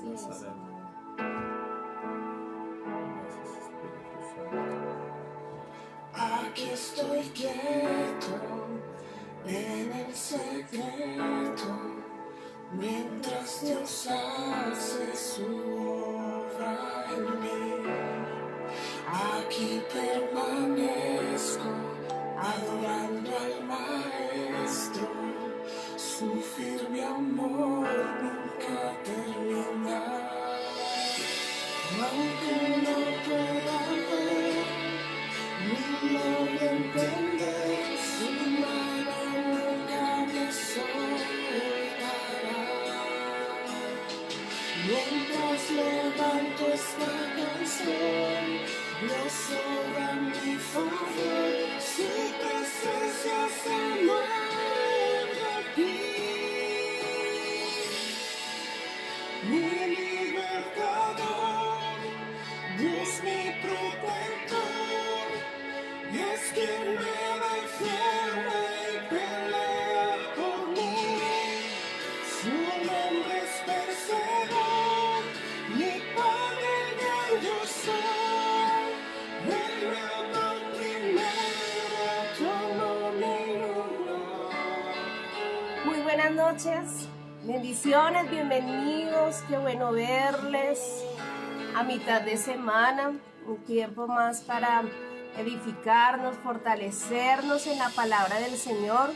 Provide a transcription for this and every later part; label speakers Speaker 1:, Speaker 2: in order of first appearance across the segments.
Speaker 1: de Nazaret. Gracias, Espíritu Santo.
Speaker 2: Aquí estoy quieto en el secreto, mientras Dios hace su obra en mí. Aquí permanezco adorando al Maestro, su firme amor nunca termina. Aunque no pueda ver, ni logro entender, su mano nunca me soltará. Mientras levanto esta canción, Dios obra en mi favor, su presencia se mueve aquí. Mi libertador, Dios mi protector, y es quien me defiende y pelea por mí. Su nombre es vencedor, mi Padre el gran yo soy. Él me amó primero, tomó mi lugar.
Speaker 3: Muy buenas noches, bendiciones, bienvenidos, qué bueno verles a mitad de semana, un tiempo más para edificarnos, fortalecernos en la palabra del Señor.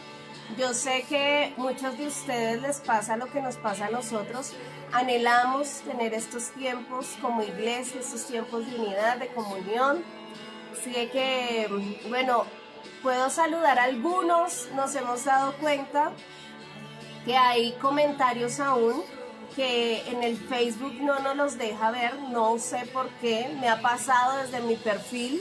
Speaker 3: Yo sé que muchos de ustedes les pasa lo que nos pasa a nosotros, anhelamos tener estos tiempos como iglesia, estos tiempos de unidad, de comunión. Así que, bueno, puedo saludar a algunos, nos hemos dado cuenta que hay comentarios aún que en el Facebook no nos los deja ver, no sé por qué, me ha pasado desde mi perfil,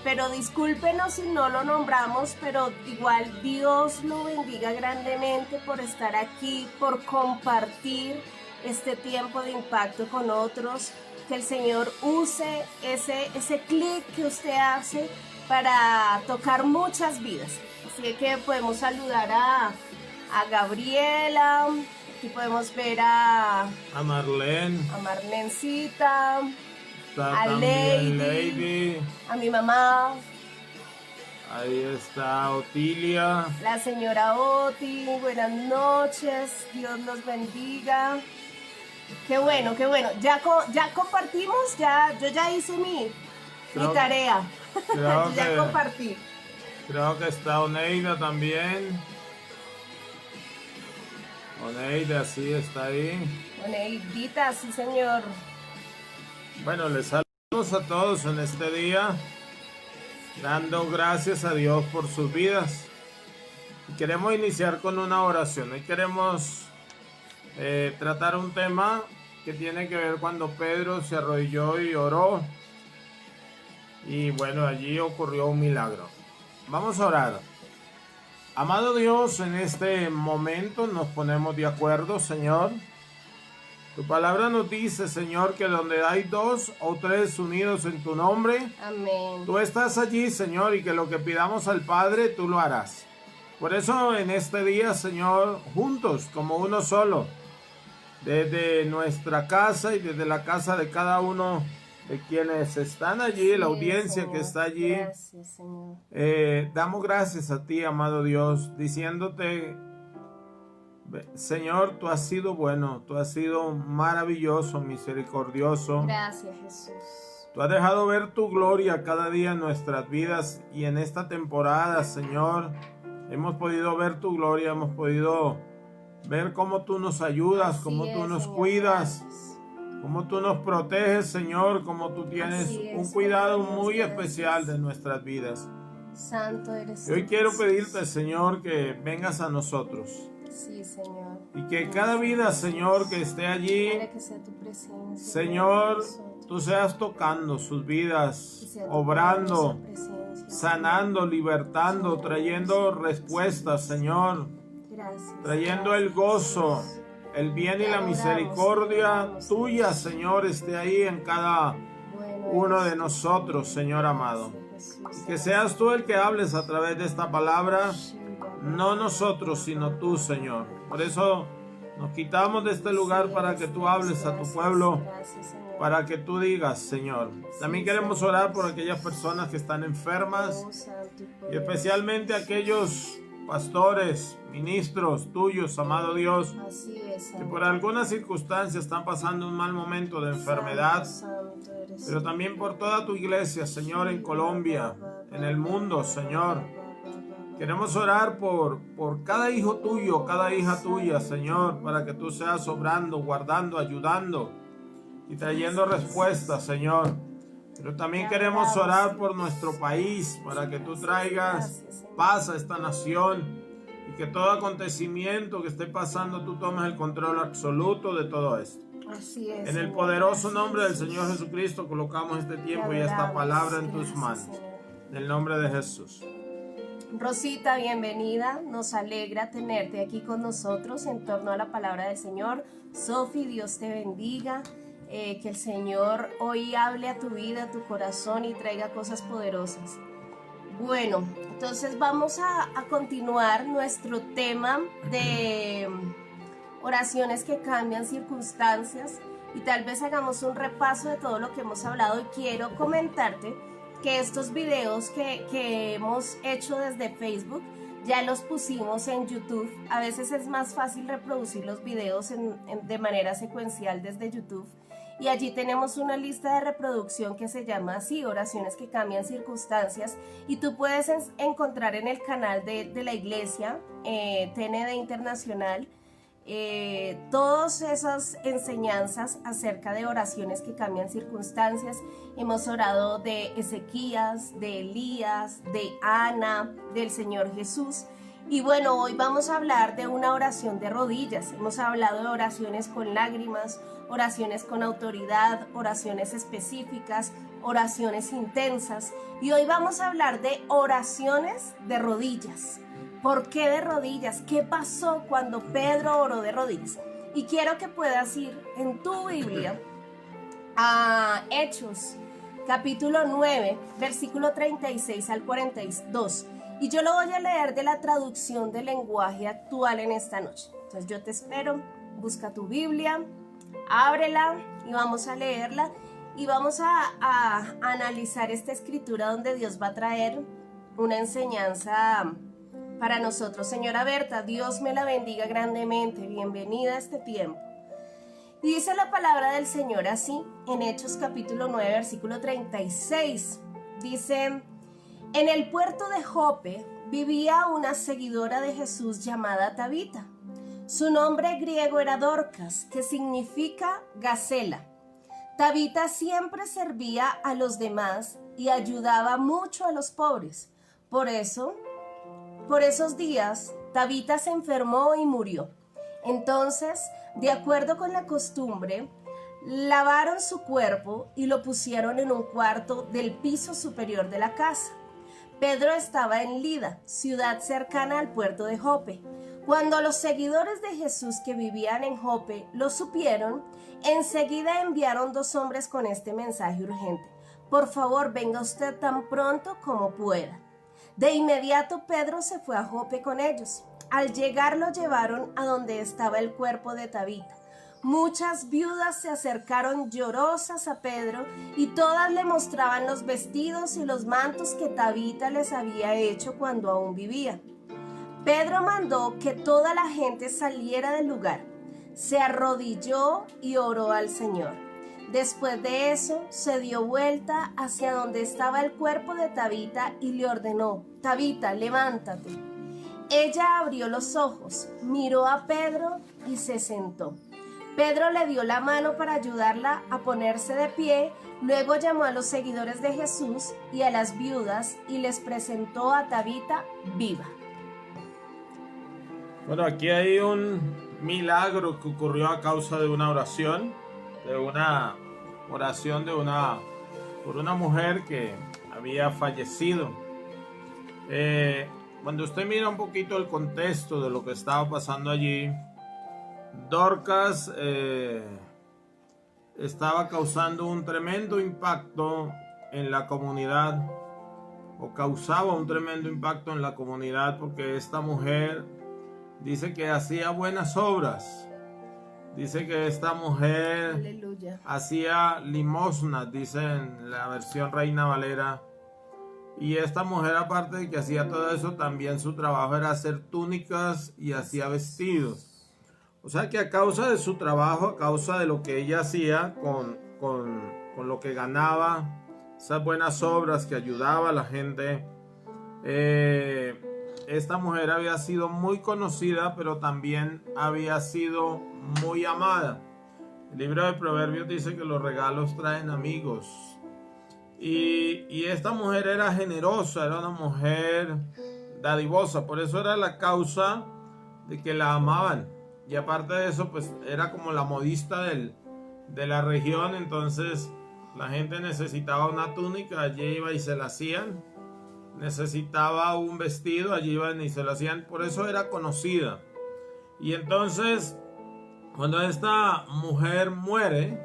Speaker 3: pero discúlpenos si no lo nombramos, pero igual Dios lo bendiga grandemente por estar aquí, por compartir este tiempo de impacto con otros, que el Señor use ese clic que usted hace para tocar muchas vidas. Así que podemos saludar a Gabriela, aquí podemos ver a
Speaker 1: Marlene,
Speaker 3: Marlencita,
Speaker 1: está
Speaker 3: a
Speaker 1: también
Speaker 3: Lady, a mi mamá,
Speaker 1: ahí está Otilia,
Speaker 3: la señora Oti, buenas noches, Dios los bendiga. Qué bueno, qué bueno. Ya compartimos, yo ya hice mi tarea.
Speaker 1: Creo
Speaker 3: Ya
Speaker 1: que,
Speaker 3: compartí.
Speaker 1: creo que está Oneida también. Oneida, sí, está ahí.
Speaker 3: Oneidita, sí señor.
Speaker 1: Bueno, les saludos a todos en este día, dando gracias a Dios por sus vidas. Y queremos iniciar con una oración. Hoy queremos tratar un tema que tiene que ver cuando Pedro se arrodilló y oró. Y bueno, allí ocurrió un milagro. Vamos a orar. Amado Dios, en este momento nos ponemos de acuerdo, Señor. Tu palabra nos dice, Señor, que donde hay 2 o 3 unidos en tu nombre,
Speaker 3: Amén.
Speaker 1: tú estás allí, Señor, y que lo que pidamos al Padre, tú lo harás. Por eso en este día, Señor, juntos, como uno solo, desde nuestra casa y desde la casa de cada uno de quienes están allí, sí, la audiencia, Señor, que está allí.
Speaker 3: Gracias, Señor.
Speaker 1: Damos gracias a ti, amado Dios, diciéndote, Señor, tú has sido bueno, tú has sido maravilloso, misericordioso.
Speaker 3: Gracias, Jesús.
Speaker 1: Tú has dejado ver tu gloria cada día en nuestras vidas, y en esta temporada, Señor, hemos podido ver tu gloria, hemos podido ver cómo tú nos ayudas, cómo tú nos cuidas, cómo tú nos proteges, Señor, cómo tú tienes un cuidado muy especial de nuestras vidas.
Speaker 3: Santo eres.
Speaker 1: Y hoy quiero pedirte, Señor, que vengas a nosotros.
Speaker 3: Sí, Señor.
Speaker 1: Y que cada vida, Señor, que esté allí,
Speaker 3: que sea tu presencia,
Speaker 1: Señor, tú seas tocando sus vidas, obrando, sanando, libertando, trayendo respuestas, Señor.
Speaker 3: Gracias.
Speaker 1: Trayendo el gozo, el bien y la misericordia tuya, Señor, esté ahí en cada uno de nosotros, Señor amado. Y que seas tú el que hables a través de esta palabra, no nosotros, sino tú, Señor. Por eso Nos quitamos de este lugar para que tú hables a tu pueblo, para que tú digas, Señor. También queremos orar por aquellas personas que están enfermas y especialmente aquellos pastores, ministros tuyos, amado Dios, que por algunas circunstancias están pasando un mal momento de enfermedad, pero también por toda tu iglesia, Señor, en Colombia, en el mundo, Señor. Queremos orar por cada hijo tuyo, cada hija tuya, Señor, para que tú seas obrando, guardando, ayudando y trayendo respuestas, Señor. Pero también queremos orar por nuestro país, para que tú traigas paz a esta nación y que todo acontecimiento que esté pasando, tú tomes el control absoluto de todo esto.
Speaker 3: Así es,
Speaker 1: En el poderoso nombre del Señor Jesucristo colocamos este tiempo y esta palabra en tus manos. En el nombre de Jesús.
Speaker 3: Rosita, bienvenida. Nos alegra tenerte aquí con nosotros en torno a la palabra del Señor. Sofi, Dios te bendiga. Que el Señor hoy hable a tu vida, a tu corazón y traiga cosas poderosas. Bueno, entonces vamos a continuar nuestro tema de oraciones que cambian circunstancias y tal vez hagamos un repaso de todo lo que hemos hablado. Y quiero comentarte que estos videos que hemos hecho desde Facebook ya los pusimos en YouTube. A veces es más fácil reproducir los videos de manera secuencial desde YouTube. Y allí tenemos una lista de reproducción que se llama así, oraciones que cambian circunstancias. Y tú puedes encontrar en el canal de la iglesia, TND Internacional, todas esas enseñanzas acerca de oraciones que cambian circunstancias. Hemos orado de Ezequías, de Elías, de Ana, del Señor Jesús. Y bueno, hoy vamos a hablar de una oración de rodillas. Hemos hablado de oraciones con lágrimas, oraciones con autoridad, oraciones específicas, oraciones intensas. Y hoy vamos a hablar de oraciones de rodillas. ¿Por qué de rodillas? ¿Qué pasó cuando Pedro oró de rodillas? Y quiero que puedas ir en tu Biblia a Hechos, capítulo 9, versículo 36 al 42. Y yo lo voy a leer de la traducción del lenguaje actual en esta noche. Entonces yo te espero, busca tu Biblia, ábrela y vamos a leerla. Y vamos a analizar esta escritura donde Dios va a traer una enseñanza para nosotros. Señora Berta, Dios me la bendiga grandemente. Bienvenida a este tiempo. Y dice la palabra del Señor así, en Hechos capítulo 9, versículo 36. Dice: en el puerto de Jope vivía una seguidora de Jesús llamada Tabita. Su nombre griego era Dorcas, que significa gacela. Tabita siempre servía a los demás y ayudaba mucho a los pobres. Por esos días, Tabita se enfermó y murió. Entonces, de acuerdo con la costumbre, lavaron su cuerpo y lo pusieron en un cuarto del piso superior de la casa. Pedro estaba en Lida, ciudad cercana al puerto de Jope. Cuando los seguidores de Jesús que vivían en Jope lo supieron, enseguida enviaron 2 hombres con este mensaje urgente: por favor, venga usted tan pronto como pueda. De inmediato Pedro se fue a Jope con ellos. Al llegar lo llevaron a donde estaba el cuerpo de Tabita. Muchas viudas se acercaron llorosas a Pedro y todas le mostraban los vestidos y los mantos que Tabita les había hecho cuando aún vivía. Pedro mandó que toda la gente saliera del lugar. Se arrodilló y oró al Señor. Después de eso, se dio vuelta hacia donde estaba el cuerpo de Tabita y le ordenó: Tabita, levántate. Ella abrió los ojos, miró a Pedro y se sentó. Pedro le dio la mano para ayudarla a ponerse de pie, luego llamó a los seguidores de Jesús y a las viudas y les presentó a Tabita viva.
Speaker 1: Bueno, aquí hay un milagro que ocurrió a causa de una oración, por una mujer que había fallecido. Cuando usted mira un poquito el contexto de lo que estaba pasando allí, Dorcas estaba causando un tremendo impacto en la comunidad, o causaba un tremendo impacto en la comunidad, porque esta mujer dice que hacía buenas obras, Dice que esta mujer
Speaker 3: Aleluya.
Speaker 1: hacía limosnas, dice en la versión Reina Valera. Y esta mujer, aparte de que hacía todo eso, también su trabajo era hacer túnicas y hacía vestidos. O sea que a causa de su trabajo, a causa de lo que ella hacía con lo que ganaba, esas buenas obras que ayudaba a la gente, esta mujer había sido muy conocida, pero también había sido muy amada. El libro de Proverbios dice que los regalos traen amigos. Y esta mujer era generosa, era una mujer dadivosa, por eso era la causa de que la amaban. Y aparte de eso, pues era como la modista de la región, entonces la gente necesitaba una túnica, allí iba y se la hacían. Necesitaba un vestido, allí iban y se lo hacían, por eso era conocida. Y entonces, cuando esta mujer muere,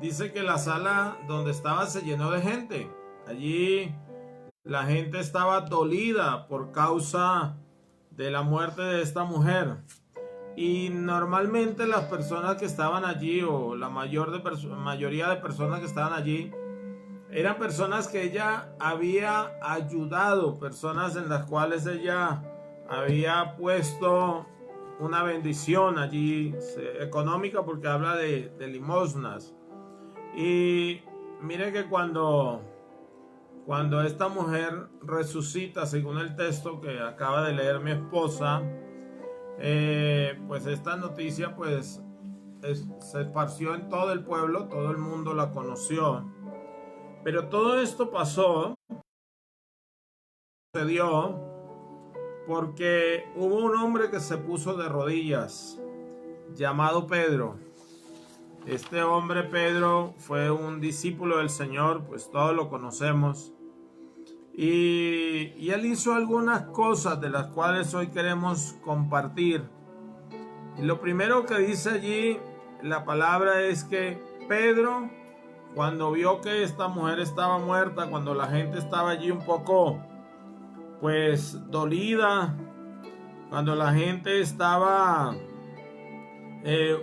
Speaker 1: dice que la sala donde estaba se llenó de gente. Allí la gente estaba dolida por causa de la muerte de esta mujer. Y normalmente las personas que estaban allí, o la mayoría de personas que estaban allí, eran personas que ella había ayudado, personas en las cuales ella había puesto una bendición allí económica, porque habla de limosnas. Y mire que cuando esta mujer resucita, según el texto que acaba de leer mi esposa, pues esta noticia pues se esparció en todo el pueblo, todo el mundo la conoció. Pero todo esto sucedió porque hubo un hombre que se puso de rodillas, llamado Pedro. Este hombre, Pedro, fue un discípulo del Señor, pues todos lo conocemos. Y él hizo algunas cosas de las cuales hoy queremos compartir. Y lo primero que dice allí la palabra es que Pedro, cuando vio que esta mujer estaba muerta, cuando la gente estaba allí un poco pues dolida, cuando la gente estaba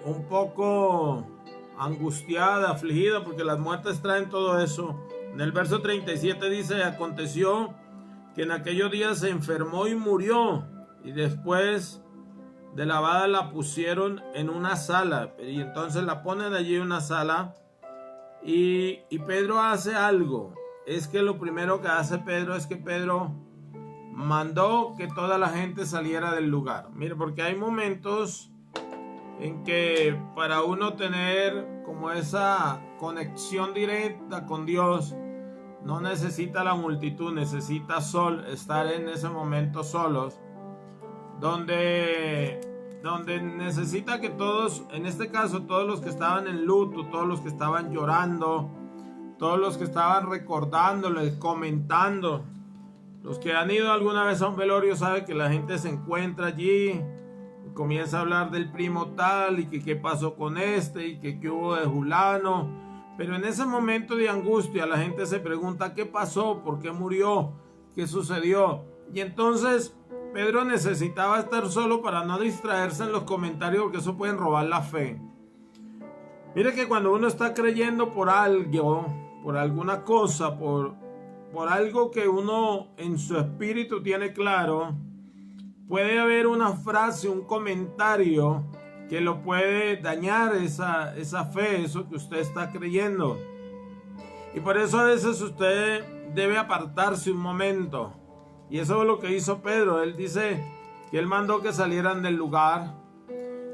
Speaker 1: un poco angustiada, afligida, porque las muertes traen todo eso. En el verso 37 dice: aconteció que en aquellos días se enfermó y murió, y después de lavada la pusieron en una sala, y entonces la ponen allí en una sala. Y Pedro hace algo. Es que lo primero que hace Pedro es que Pedro mandó que toda la gente saliera del lugar. Mire, porque hay momentos en que para uno tener como esa conexión directa con Dios, no necesita la multitud, necesita estar en ese momento solos, donde necesita que todos, en este caso todos los que estaban en luto, todos los que estaban llorando, todos los que estaban recordándole, comentando. Los que han ido alguna vez a un velorio saben que la gente se encuentra allí y comienza a hablar del primo tal, y que qué pasó con este, y que qué hubo de Julano. Pero en ese momento de angustia la gente se pregunta qué pasó, por qué murió, qué sucedió. Y entonces Pedro necesitaba estar solo para no distraerse en los comentarios, porque eso pueden robar la fe. Mire que cuando uno está creyendo por algo, por alguna cosa, por algo que uno en su espíritu tiene claro, puede haber una frase, un comentario que lo puede dañar esa fe, eso que usted está creyendo. Y por eso a veces usted debe apartarse un momento. Y eso es lo que hizo Pedro. Él dice que él mandó que salieran del lugar.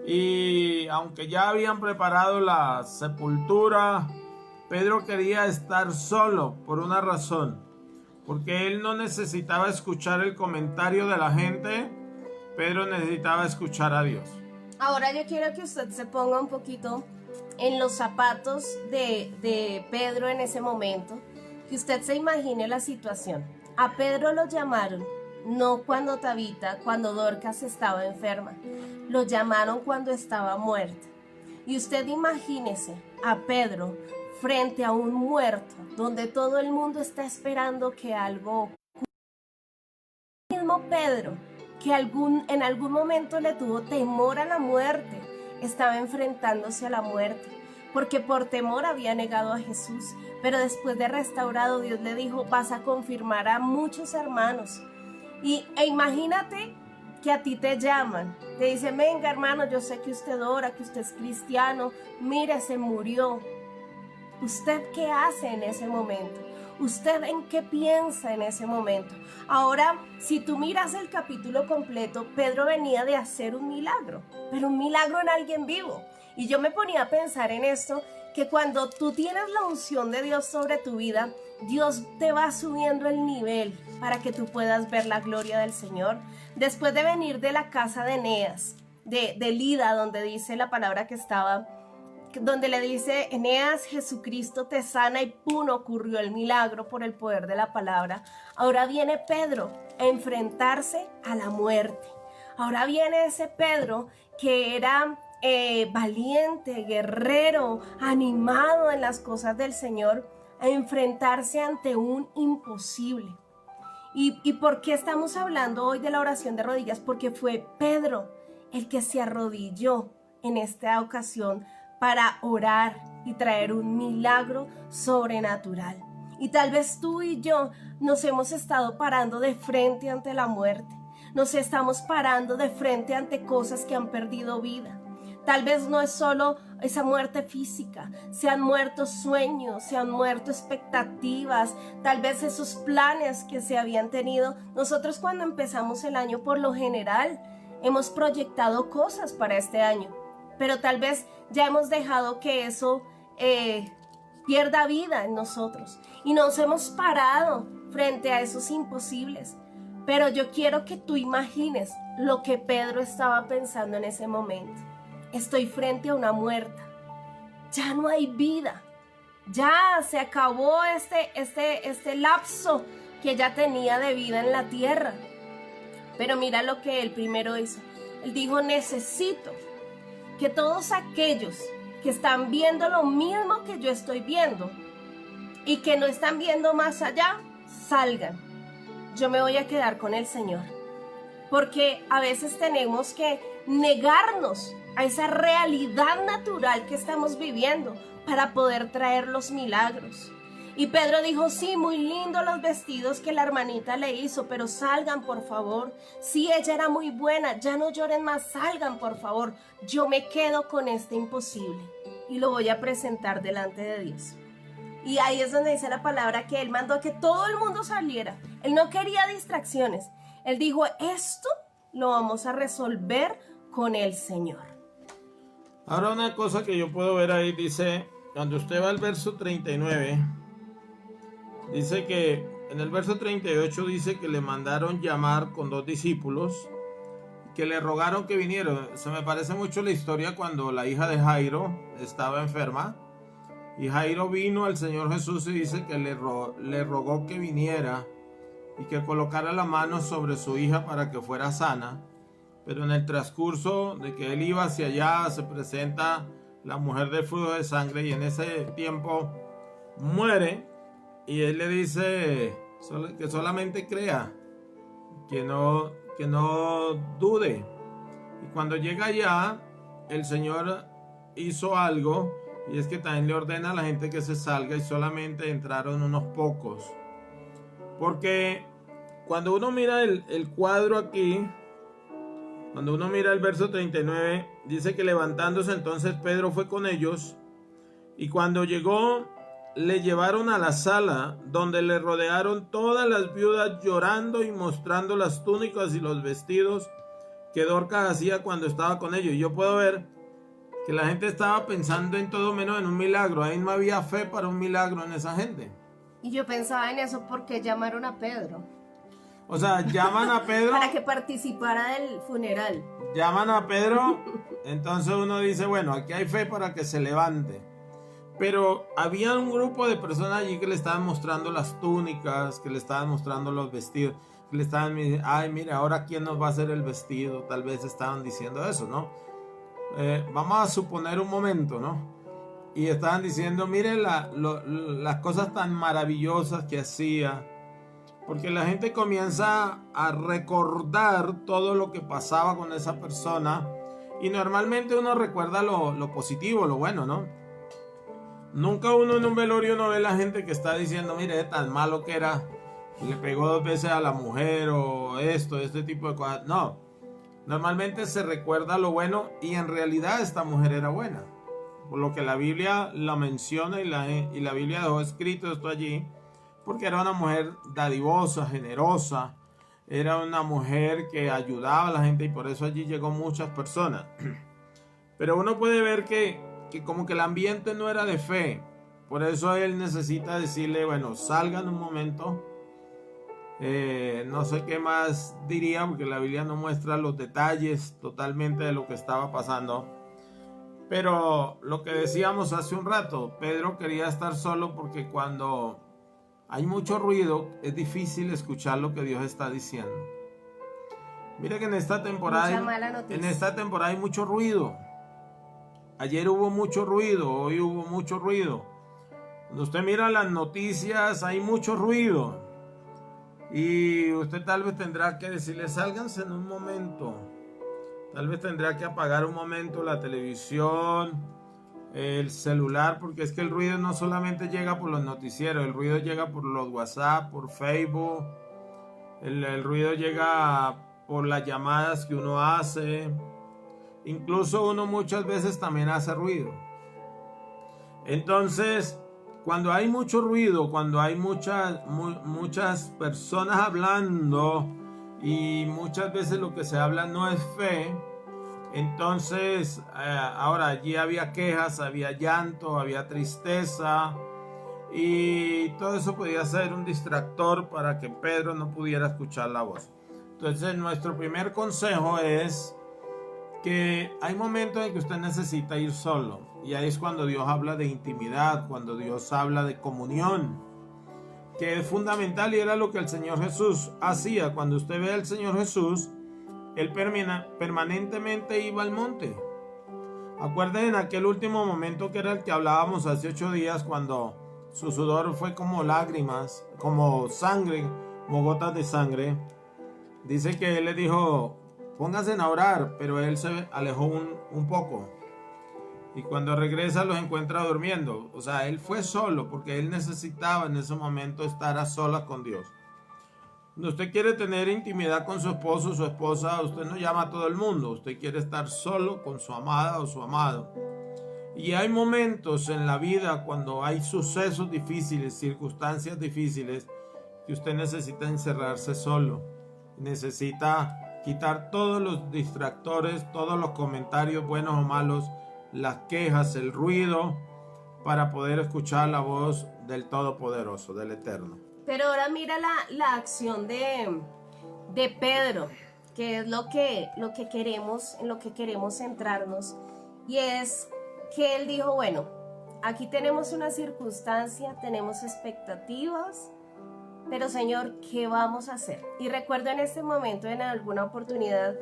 Speaker 1: Y aunque ya habían preparado la sepultura, Pedro quería estar solo por una razón. Porque él no necesitaba escuchar el comentario de la gente. Pedro necesitaba escuchar a Dios.
Speaker 3: Ahora yo quiero que usted se ponga un poquito en los zapatos de Pedro en ese momento. Que usted se imagine la situación. A Pedro lo llamaron, no cuando cuando Dorcas estaba enferma. Lo llamaron cuando estaba muerta. Y usted imagínese a Pedro frente a un muerto, donde todo el mundo está esperando que algo ocurra. El mismo Pedro, que en algún momento le tuvo temor a la muerte, estaba enfrentándose a la muerte, porque por temor había negado a Jesús. Pero después de restaurado, Dios le dijo, vas a confirmar a muchos hermanos. E imagínate que a ti te llaman, te dicen, venga hermano, yo sé que usted ora, que usted es cristiano, mire, se murió. ¿Usted qué hace en ese momento? ¿Usted en qué piensa en ese momento? Ahora, si tú miras el capítulo completo, Pedro venía de hacer un milagro, pero un milagro en alguien vivo. Y yo me ponía a pensar en esto, que cuando tú tienes la unción de Dios sobre tu vida, Dios te va subiendo el nivel para que tú puedas ver la gloria del Señor. Después de venir de la casa de Eneas, de Lida, donde dice la palabra que estaba, donde le dice, Eneas, Jesucristo te sana, y ¡pum!, ocurrió el milagro por el poder de la palabra. Ahora viene Pedro a enfrentarse a la muerte. Ahora viene ese Pedro que era valiente, guerrero, animado en las cosas del Señor, a enfrentarse ante un imposible. ¿Y por qué estamos hablando hoy de la oración de rodillas? Porque fue Pedro el que se arrodilló en esta ocasión para orar y traer un milagro sobrenatural. Y tal vez tú y yo nos hemos estado parando de frente ante la muerte. Nos estamos parando de frente ante cosas que han perdido vida. Tal vez no es solo esa muerte física, se han muerto sueños, se han muerto expectativas, tal vez esos planes que se habían tenido. Nosotros cuando empezamos el año, por lo general, hemos proyectado cosas para este año, pero tal vez ya hemos dejado que eso pierda vida en nosotros y nos hemos parado frente a esos imposibles. Pero yo quiero que tú imagines lo que Pedro estaba pensando en ese momento. Estoy frente a una muerta, ya no hay vida, ya se acabó este lapso que ya tenía de vida en la tierra. Pero mira lo que él primero hizo. Él dijo, necesito que todos aquellos que están viendo lo mismo que yo estoy viendo y que no están viendo más allá, salgan. Yo me voy a quedar con el Señor. Porque a veces tenemos que negarnos a esa realidad natural que estamos viviendo para poder traer los milagros. Y Pedro dijo, sí, muy lindo los vestidos que la hermanita le hizo, pero salgan por favor. Sí, ella era muy buena, ya no lloren más, salgan por favor. Yo me quedo con este imposible y lo voy a presentar delante de Dios. Y ahí es donde dice la palabra que él mandó a que todo el mundo saliera. Él no quería distracciones. Él dijo, esto lo vamos a resolver con el Señor.
Speaker 1: Ahora una cosa que yo puedo ver ahí, dice, cuando usted va al verso 39, dice que en el verso 38 dice que le mandaron llamar con 2 discípulos, que le rogaron que vinieran. Se me parece mucho la historia cuando la hija de Jairo estaba enferma, y Jairo vino al Señor Jesús y dice que le rogó que viniera y que colocara la mano sobre su hija para que fuera sana. Pero en el transcurso de que él iba hacia allá, se presenta la mujer del flujo de sangre y en ese tiempo muere. Y él le dice que solamente crea, que no dude. Y cuando llega allá, el Señor hizo algo, y es que también le ordena a la gente que se salga, y solamente entraron unos pocos. Porque cuando uno mira el cuadro aquí, cuando uno mira el verso 39, dice que levantándose entonces Pedro fue con ellos, y cuando llegó le llevaron a la sala donde le rodearon todas las viudas llorando y mostrando las túnicas y los vestidos que Dorcas hacía cuando estaba con ellos. Y yo puedo ver que la gente estaba pensando en todo menos en un milagro. Ahí no había fe para un milagro en esa gente.
Speaker 3: Y yo pensaba en eso porque llamaron a Pedro.
Speaker 1: O sea, llaman a Pedro
Speaker 3: para que participara del funeral.
Speaker 1: Llaman a Pedro, entonces uno dice, bueno, aquí hay fe para que se levante. Pero había un grupo de personas allí que le estaban mostrando las túnicas, que le estaban mostrando los vestidos, que le estaban diciendo, ay, mira, ahora quién nos va a hacer el vestido. Tal vez estaban diciendo eso, ¿no? Vamos a suponer un momento, ¿no? Y estaban diciendo, miren las cosas tan maravillosas que hacía. Porque la gente comienza a recordar todo lo que pasaba con esa persona Y normalmente uno recuerda lo positivo, lo bueno, ¿no? Nunca uno en un velorio no ve la gente que está diciendo, mire, tan malo que era, le pegó 2 veces a la mujer o este tipo de cosas. No, normalmente se recuerda lo bueno y en realidad esta mujer era buena. Por lo que la Biblia la menciona y la Biblia dejó escrito esto allí, porque era una mujer dadivosa, generosa, era una mujer que ayudaba a la gente y por eso allí llegó muchas personas. Pero uno puede ver que como que el ambiente no era de fe. Por eso él necesita decirle, bueno, salgan un momento. No sé qué más diría, porque la Biblia no muestra los detalles totalmente de lo que estaba pasando. Pero lo que decíamos hace un rato, Pedro quería estar solo porque cuando hay mucho ruido es difícil escuchar lo que Dios está diciendo. Mira que en esta temporada hay mucho ruido. Ayer hubo mucho ruido, hoy hubo mucho ruido. Cuando usted mira las noticias hay mucho ruido. Y usted tal vez tendrá que decirle, sálganse en un momento. Tal vez tendrá que apagar un momento la televisión, el celular, porque es que el ruido no solamente llega por los noticieros, el ruido llega por los WhatsApp, por Facebook, el ruido llega por las llamadas que uno hace. Incluso uno muchas veces también hace ruido. Entonces, cuando hay mucho ruido, cuando hay muchas personas hablando y muchas veces lo que se habla no es fe, entonces ahora allí había quejas, había llanto, había tristeza y todo eso podía ser un distractor para que Pedro no pudiera escuchar la voz. Entonces nuestro primer consejo es que hay momentos en que usted necesita ir solo y ahí es cuando Dios habla de intimidad, cuando Dios habla de comunión, que es fundamental y era lo que el Señor Jesús hacía. Cuando usted ve al Señor Jesús, Él permanentemente iba al monte. Acuérdense en aquel último momento que era el que hablábamos hace 8 días, cuando su sudor fue como lágrimas, como sangre, como gotas de sangre. Dice que Él le dijo, pónganse a orar, pero Él se alejó un poco. Y cuando regresa los encuentra durmiendo. O sea, Él fue solo porque Él necesitaba en ese momento estar a solas con Dios. Cuando usted quiere tener intimidad con su esposo o su esposa, usted no llama a todo el mundo. Usted quiere estar solo con su amada o su amado. Y hay momentos en la vida cuando hay sucesos difíciles, circunstancias difíciles, que usted necesita encerrarse solo. Necesita quitar todos los distractores, todos los comentarios buenos o malos, las quejas, el ruido, para poder escuchar la voz del Todopoderoso, del Eterno.
Speaker 3: Pero ahora mira la acción de Pedro, que es lo que queremos, en lo que queremos centrarnos, y es que él dijo, bueno, aquí tenemos una circunstancia, tenemos expectativas, pero Señor, ¿qué vamos a hacer? Y recuerdo en este momento, en alguna oportunidad,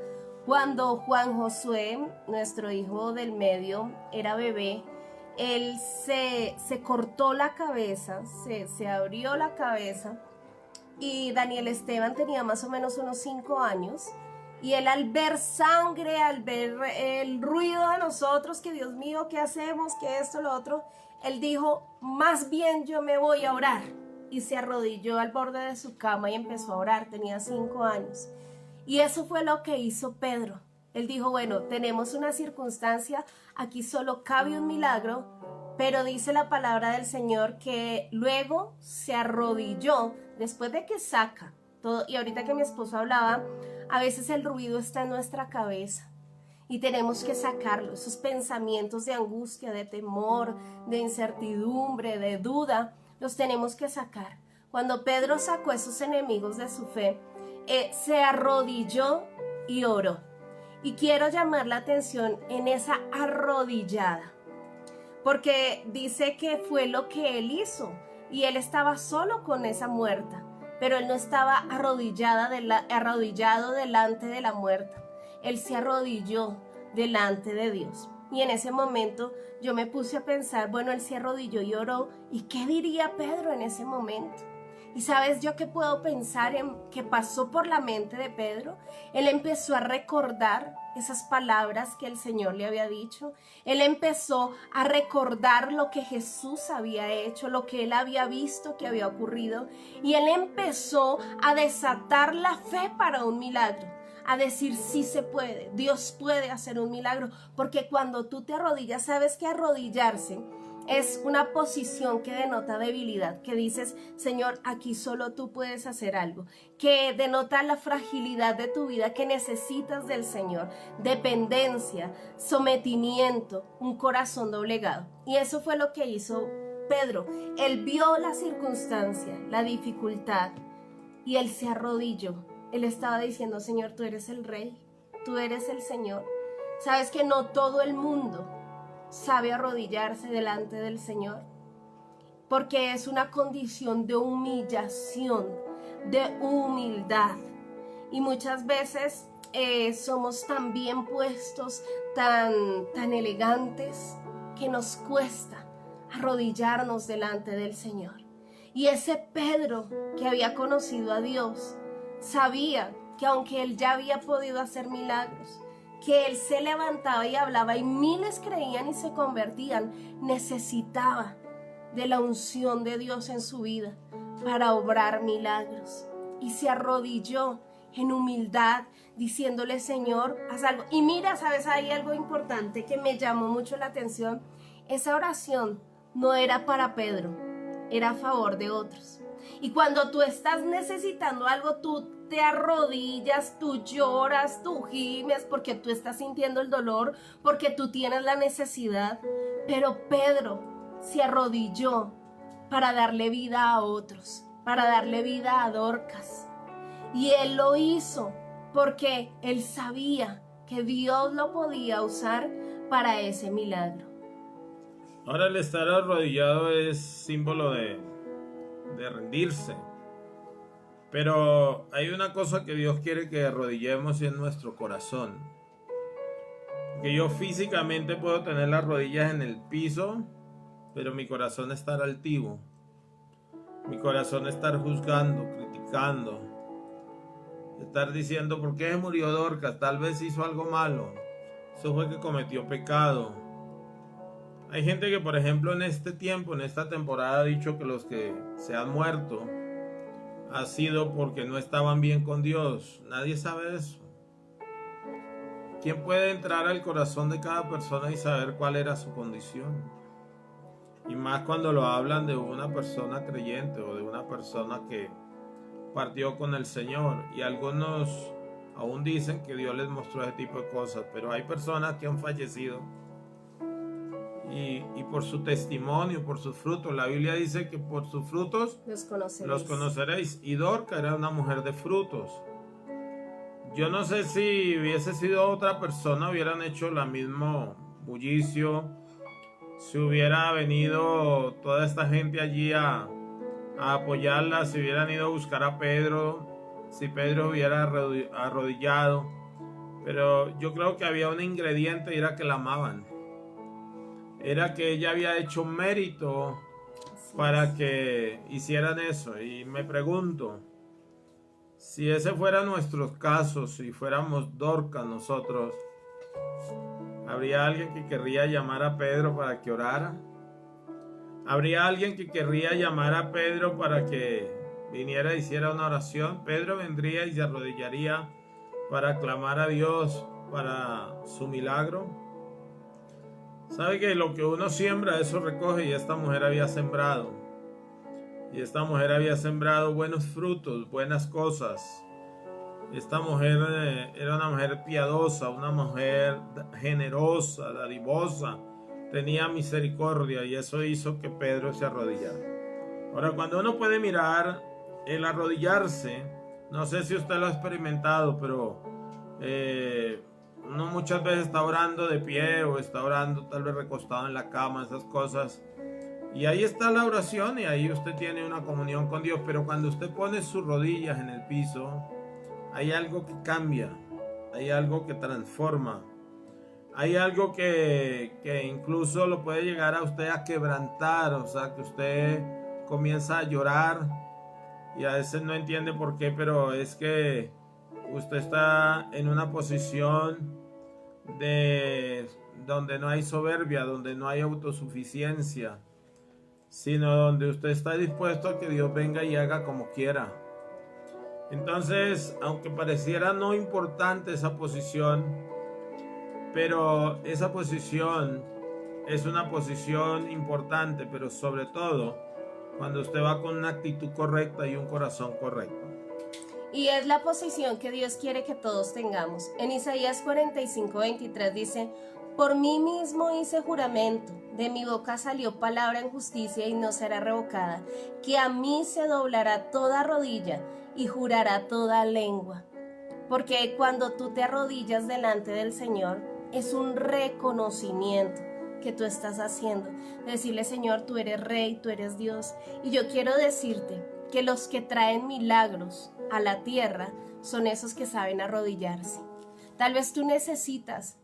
Speaker 3: cuando Juan Josué, nuestro hijo del medio, era bebé, él se cortó la cabeza, se abrió la cabeza, y Daniel Esteban tenía más o menos unos 5 años, y él al ver sangre, al ver el ruido de nosotros, que Dios mío, ¿qué hacemos? Que esto, lo otro, él dijo, más bien yo me voy a orar, y se arrodilló al borde de su cama y empezó a orar. Tenía 5 años, y eso fue lo que hizo Pedro. Él dijo, bueno, tenemos una circunstancia, aquí solo cabe un milagro, pero dice la palabra del Señor que luego se arrodilló después de que saca todo. Y ahorita que mi esposo hablaba, a veces el ruido está en nuestra cabeza y tenemos que sacarlo, esos pensamientos de angustia, de temor, de incertidumbre, de duda, los tenemos que sacar. Cuando Pedro sacó esos enemigos de su fe, se arrodilló y oró. Y quiero llamar la atención en esa arrodillada, porque dice que fue lo que él hizo, y él estaba solo con esa muerta, pero él no estaba arrodillado delante de la muerta, él se arrodilló delante de Dios. Y en ese momento yo me puse a pensar, bueno, él se arrodilló y oró, ¿y qué diría Pedro en ese momento? Y sabes yo que puedo pensar en que pasó por la mente de Pedro. Él empezó a recordar esas palabras que el Señor le había dicho. Él empezó a recordar lo que Jesús había hecho, lo que él había visto que había ocurrido. Y él empezó a desatar la fe para un milagro. A decir sí se puede, Dios puede hacer un milagro. Porque cuando tú te arrodillas, sabes que arrodillarse es una posición que denota debilidad, que dices, Señor, aquí solo tú puedes hacer algo, que denota la fragilidad de tu vida, que necesitas del Señor, dependencia, sometimiento, un corazón doblegado. Y eso fue lo que hizo Pedro. Él vio la circunstancia, la dificultad, y él se arrodilló. Él estaba diciendo, Señor, tú eres el Rey, tú eres el Señor. Sabes que no todo el mundo sabe arrodillarse delante del Señor, porque es una condición de humillación, de humildad. Y muchas veces somos tan bien puestos, tan elegantes, que nos cuesta arrodillarnos delante del Señor. Y ese Pedro que había conocido a Dios, sabía que aunque él ya había podido hacer milagros, que él se levantaba y hablaba y miles creían y se convertían, necesitaba de la unción de Dios en su vida para obrar milagros. Y se arrodilló en humildad, diciéndole, Señor, haz algo. Y mira, sabes, hay algo importante que me llamó mucho la atención. Esa oración no era para Pedro, era a favor de otros. Y cuando tú estás necesitando algo, tú te arrodillas, tú lloras, tú gimes porque tú estás sintiendo el dolor, porque tú tienes la necesidad. Pero Pedro se arrodilló para darle vida a otros, para darle vida a Dorcas. Y él lo hizo porque él sabía que Dios lo podía usar para ese milagro.
Speaker 1: Ahora el estar arrodillado es símbolo de rendirse. Pero hay una cosa que Dios quiere que arrodillemos y es nuestro corazón. Que yo físicamente puedo tener las rodillas en el piso, pero mi corazón estar altivo. Mi corazón estar juzgando, criticando. Estar diciendo, ¿por qué murió Dorcas? Tal vez hizo algo malo. Eso fue que cometió pecado. Hay gente que, por ejemplo, en este tiempo, en esta temporada, ha dicho que los que se han muerto ha sido porque no estaban bien con Dios. Nadie sabe eso. ¿Quién puede entrar al corazón de cada persona y saber cuál era su condición? Y más cuando lo hablan de una persona creyente o de una persona que partió con el Señor. Y algunos aún dicen que Dios les mostró ese tipo de cosas, pero hay personas que han fallecido y por su testimonio, por sus frutos. La Biblia dice que por sus frutos los conoceréis. Y Dorca era una mujer de frutos. Yo no sé si hubiese sido otra persona, hubieran hecho la mismo bullicio. Si hubiera venido toda esta gente allí a apoyarla, si hubieran ido a buscar a Pedro, si Pedro hubiera arrodillado. Pero yo creo que había un ingrediente y era que la amaban. Era que ella había hecho mérito para que hicieran eso. Y me pregunto, si ese fuera nuestro caso, si fuéramos Dorcas nosotros, ¿habría alguien que querría llamar a Pedro para que orara? ¿Habría alguien que querría llamar a Pedro para que viniera e hiciera una oración? Pedro vendría y se arrodillaría para clamar a Dios para su milagro. Sabe que lo que uno siembra, eso recoge, y esta mujer había sembrado. Y esta mujer había sembrado buenos frutos, buenas cosas. Esta mujer era una mujer piadosa, una mujer generosa, dadivosa. Tenía misericordia y eso hizo que Pedro se arrodillara. Ahora, cuando uno puede mirar el arrodillarse, no sé si usted lo ha experimentado, pero uno muchas veces está orando de pie o está orando tal vez recostado en la cama, esas cosas. Y ahí está la oración y ahí usted tiene una comunión con Dios. Pero cuando usted pone sus rodillas en el piso, hay algo que cambia, hay algo que transforma. Hay algo que incluso lo puede llegar a usted a quebrantar, o sea, que usted comienza a llorar y a veces no entiende por qué, pero es que usted está en una posición de donde no hay soberbia, donde no hay autosuficiencia, sino donde usted está dispuesto a que Dios venga y haga como quiera. Entonces, aunque pareciera no importante esa posición, pero esa posición es una posición importante, pero sobre todo cuando usted va con una actitud correcta y un corazón correcto.
Speaker 3: Y es la posición que Dios quiere que todos tengamos. En Isaías 45:23 dice: por mí mismo hice juramento, de mi boca salió palabra en justicia y no será revocada, que a mí se doblará toda rodilla y jurará toda lengua. Porque cuando tú te arrodillas delante del Señor, es un reconocimiento que tú estás haciendo. Decirle: Señor, tú eres Rey, tú eres Dios. Y yo quiero decirte que los que traen milagros a la tierra son esos que saben arrodillarse. Tal vez tú necesitas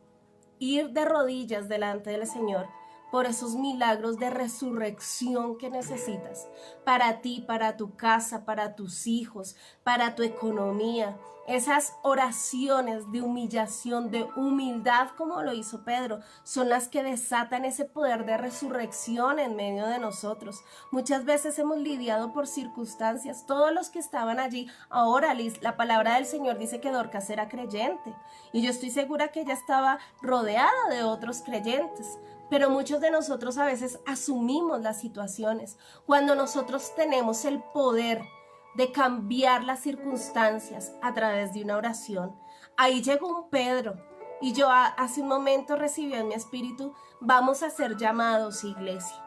Speaker 3: ir de rodillas delante del Señor por esos milagros de resurrección que necesitas para ti, para tu casa, para tus hijos, para tu economía. Esas oraciones de humillación, de humildad, como lo hizo Pedro, son las que desatan ese poder de resurrección en medio de nosotros. Muchas veces hemos lidiado por circunstancias. Todos los que estaban allí, ahora la palabra del Señor dice que Dorcas era creyente, y yo estoy segura que ella estaba rodeada de otros creyentes. Pero muchos de nosotros a veces asumimos las situaciones cuando nosotros tenemos el poder de cambiar las circunstancias a través de una oración. Ahí llegó un Pedro, y yo hace un momento recibí en mi espíritu: vamos a ser llamados, iglesia,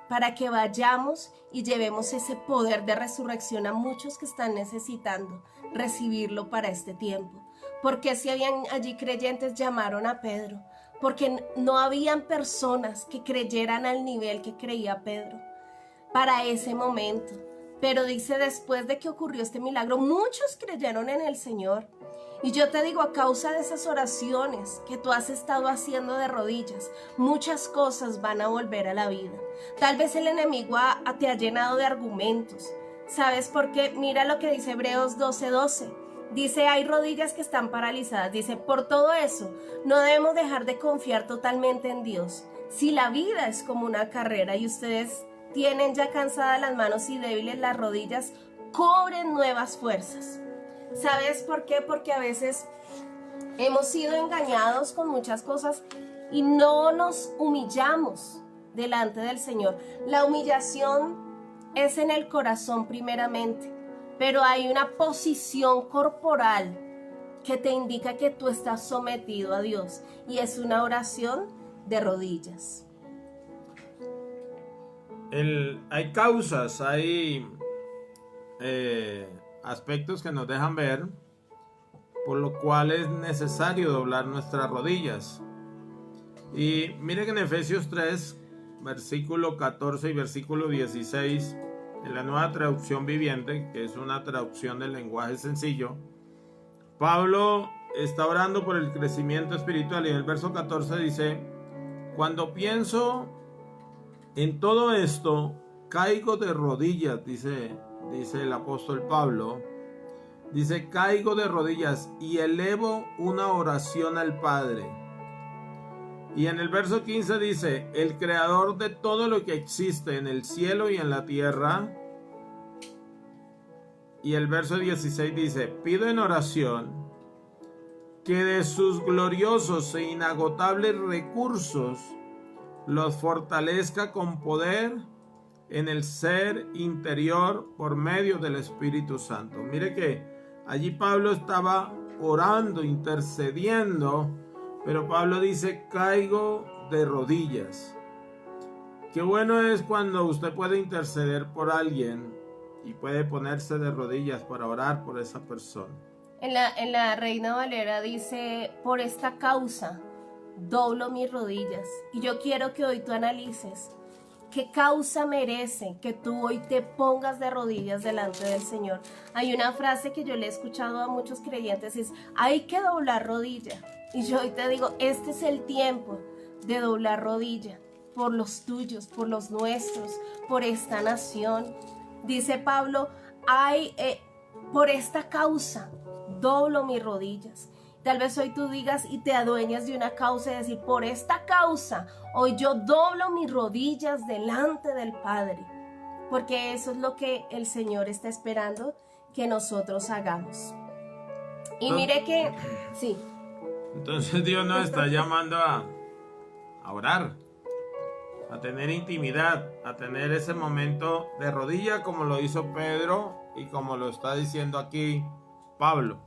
Speaker 3: para que vayamos y llevemos ese poder de resurrección a muchos que están necesitando recibirlo para este tiempo. Porque si habían allí creyentes, llamaron a Pedro, porque no habían personas que creyeran al nivel que creía Pedro para ese momento. Pero dice, después de que ocurrió este milagro, muchos creyeron en el Señor. Y yo te digo, a causa de esas oraciones que tú has estado haciendo de rodillas, muchas cosas van a volver a la vida. Tal vez el enemigo te ha llenado de argumentos. ¿Sabes por qué? Mira lo que dice Hebreos 12:12. Dice, hay rodillas que están paralizadas. Dice, por todo eso, no debemos dejar de confiar totalmente en Dios. Si la vida es como una carrera y ustedes tienen ya cansadas las manos y débiles las rodillas, cobren nuevas fuerzas. ¿Sabes por qué? Porque a veces hemos sido engañados con muchas cosas y no nos humillamos delante del Señor. La humillación es en el corazón primeramente, pero hay una posición corporal que te indica que tú estás sometido a Dios, y es una oración de rodillas.
Speaker 1: Hay causas, hay aspectos que nos dejan ver por lo cual es necesario doblar nuestras rodillas. Y mire que en Efesios 3, versículo 14 y versículo 16, en la Nueva Traducción Viviente, que es una traducción del lenguaje sencillo, Pablo está orando por el crecimiento espiritual, y en el verso 14 dice: cuando pienso en todo esto, caigo de rodillas, dice el apóstol Pablo. Dice, caigo de rodillas y elevo una oración al Padre. Y en el verso 15 dice, el creador de todo lo que existe en el cielo y en la tierra. Y el verso 16 dice, pido en oración que de sus gloriosos e inagotables recursos los fortalezca con poder en el ser interior por medio del Espíritu Santo. Mire que allí Pablo estaba orando, intercediendo, pero Pablo dice, caigo de rodillas. Qué bueno es cuando usted puede interceder por alguien y puede ponerse de rodillas para orar por esa persona.
Speaker 3: En la Reina Valera dice, por esta causa doblo mis rodillas. Y yo quiero que hoy tú analices qué causa merece que tú hoy te pongas de rodillas delante del Señor. Hay una frase que yo le he escuchado a muchos creyentes, es, hay que doblar rodilla. Y yo hoy te digo, este es el tiempo de doblar rodilla por los tuyos, por los nuestros, por esta nación. Dice Pablo, por esta causa, doblo mis rodillas. Tal vez hoy tú digas y te adueñas de una causa y decir, por esta causa, hoy yo doblo mis rodillas delante del Padre. Porque eso es lo que el Señor está esperando que nosotros hagamos. Y mire que, sí.
Speaker 1: Entonces Dios nos está llamando a orar, a tener intimidad, a tener ese momento de rodilla como lo hizo Pedro y como lo está diciendo aquí Pablo.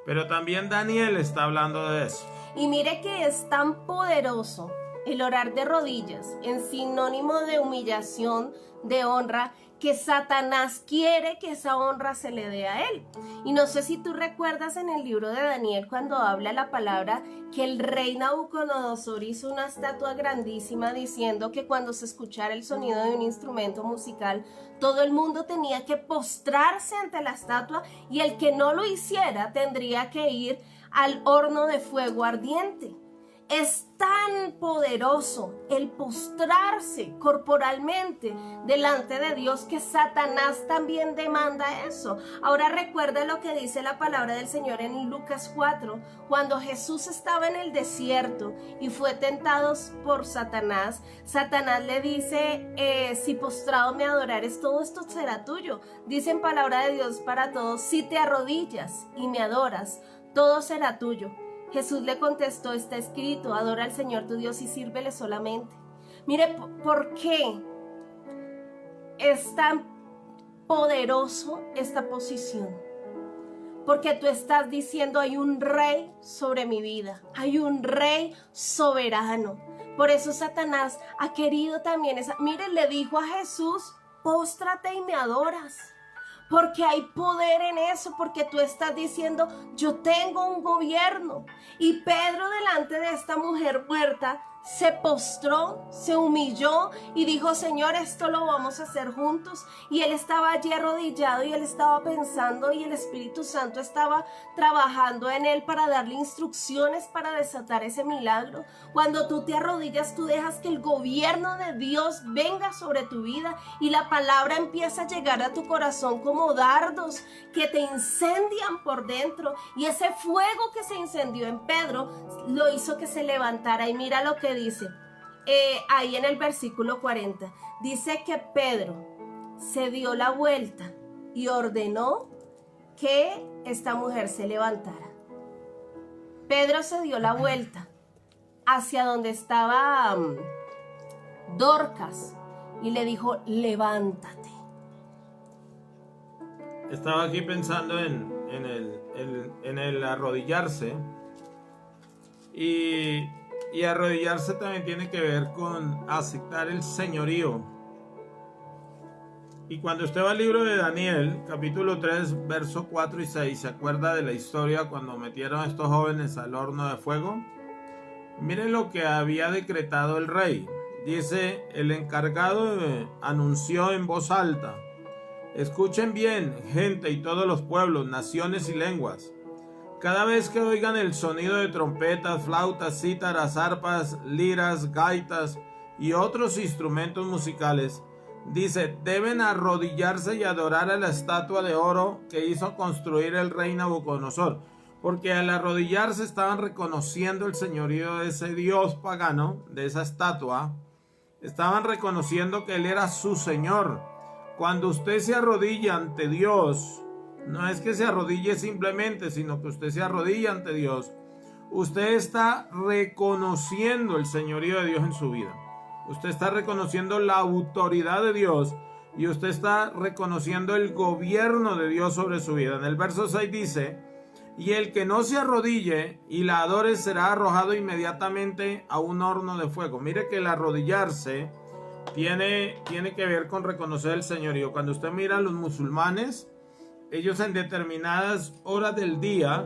Speaker 1: Pero también Daniel está hablando de eso.
Speaker 3: Y mire que es tan poderoso el orar de rodillas en sinónimo de humillación, de honra, que Satanás quiere que esa honra se le dé a él. Y no sé si tú recuerdas en el libro de Daniel cuando habla la palabra que el rey Nabucodonosor hizo una estatua grandísima diciendo que cuando se escuchara el sonido de un instrumento musical, todo el mundo tenía que postrarse ante la estatua y el que no lo hiciera tendría que ir al horno de fuego ardiente. Es tan poderoso el postrarse corporalmente delante de Dios que Satanás también demanda eso. Ahora recuerda lo que dice la palabra del Señor en Lucas 4, cuando Jesús estaba en el desierto y fue tentado por Satanás. Satanás le dice, si postrado me adorares, todo esto será tuyo. Dice en palabra de Dios para todos, si te arrodillas y me adoras, todo será tuyo. Jesús le contestó, está escrito, adora al Señor tu Dios y sírvele solamente. Mire, ¿por qué es tan poderoso esta posición? Porque tú estás diciendo, hay un rey sobre mi vida, hay un rey soberano. Por eso Satanás ha querido también Mire, le dijo a Jesús, póstrate y me adoras. Porque hay poder en eso, porque tú estás diciendo, yo tengo un gobierno. Y Pedro delante de esta mujer muerta se postró, se humilló y dijo, Señor, esto lo vamos a hacer juntos. Y él estaba allí arrodillado y él estaba pensando y el Espíritu Santo estaba trabajando en él para darle instrucciones para desatar ese milagro. Cuando tú te arrodillas, tú dejas que el gobierno de Dios venga sobre tu vida y la palabra empieza a llegar a tu corazón como dardos que te incendian por dentro. Y ese fuego que se incendió en Pedro lo hizo que se levantara. Y mira lo que dice ahí en el versículo 40, dice que Pedro se dio la vuelta y ordenó que esta mujer se levantara. Pedro se dio la vuelta hacia donde estaba Dorcas y le dijo, levántate.
Speaker 1: Estaba aquí pensando en el arrodillarse y arrodillarse también tiene que ver con aceptar el señorío. Y cuando usted va al libro de Daniel, capítulo 3, verso 4 y 6, ¿se acuerda de la historia cuando metieron a estos jóvenes al horno de fuego? Miren lo que había decretado el rey. Dice, el encargado anunció en voz alta, escuchen bien, gente y todos los pueblos, naciones y lenguas. Cada vez que oigan el sonido de trompetas, flautas, cítaras, arpas, liras, gaitas y otros instrumentos musicales, dice, deben arrodillarse y adorar a la estatua de oro que hizo construir el rey Nabucodonosor, porque al arrodillarse estaban reconociendo el señorío de ese dios pagano, de esa estatua, estaban reconociendo que él era su señor. Cuando usted se arrodilla ante Dios, no es que se arrodille simplemente, sino que usted se arrodilla ante Dios. Usted está reconociendo el señorío de Dios en su vida. Usted está reconociendo la autoridad de Dios y usted está reconociendo el gobierno de Dios sobre su vida. En el verso 6 dice, y el que no se arrodille y la adore será arrojado inmediatamente a un horno de fuego. Mire que el arrodillarse tiene que ver con reconocer el señorío. Cuando usted mira a los musulmanes, ellos en determinadas horas del día,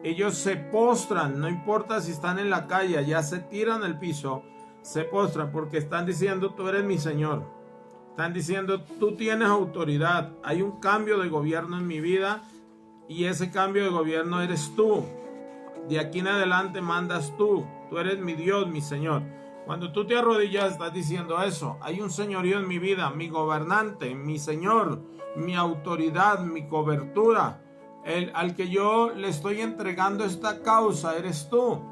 Speaker 1: ellos se postran, no importa si están en la calle, ya se tiran al piso, se postran porque están diciendo, tú eres mi Señor. Están diciendo, tú tienes autoridad, hay un cambio de gobierno en mi vida y ese cambio de gobierno eres tú. De aquí en adelante mandas tú eres mi Dios, mi Señor. Cuando tú te arrodillas estás diciendo eso, hay un señorío en mi vida, mi gobernante, mi Señor, mi autoridad, mi cobertura. Al que yo le estoy entregando esta causa eres tú.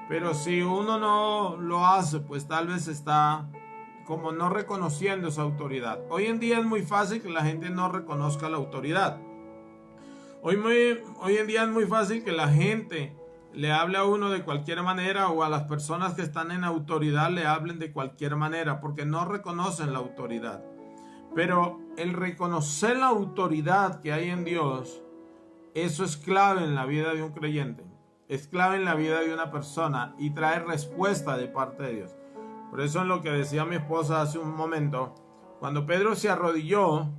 Speaker 1: Pero si uno no lo hace, pues tal vez está como no reconociendo esa autoridad. Hoy en día es muy fácil que la gente no reconozca la autoridad. Hoy en día es muy fácil que la gente le hable a uno de cualquier manera, o a las personas que están en autoridad le hablen de cualquier manera, porque no reconocen la autoridad. Pero el reconocer la autoridad que hay en Dios, eso es clave en la vida de un creyente. Es clave en la vida de una persona y trae respuesta de parte de Dios. Por eso, en lo que decía mi esposa hace un momento, cuando Pedro se arrodilló,